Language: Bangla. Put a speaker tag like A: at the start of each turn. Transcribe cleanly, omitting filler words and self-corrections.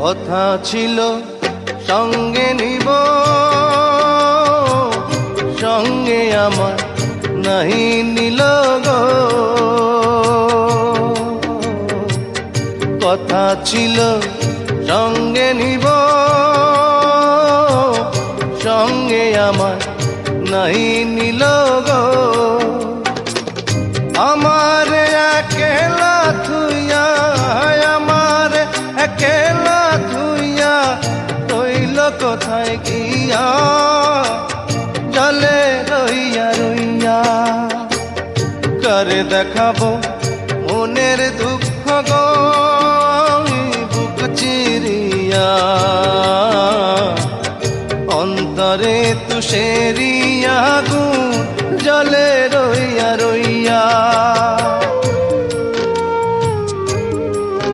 A: কথা ছিল সঙ্গে নিব, সঙ্গে আমার নাহি নিল গো। কথা ছিল সঙ্গে নিব, সঙ্গে আমার নাহি নিল গো। আমার একেলা থুইয়া, আমার একেলা থুইয়া রইল কোথায় গিয়া, জলে রইয়া রইয়া। করে দেখাবো মনের দুঃখ গো বুক চিরিয়া, অন্তরে তুষে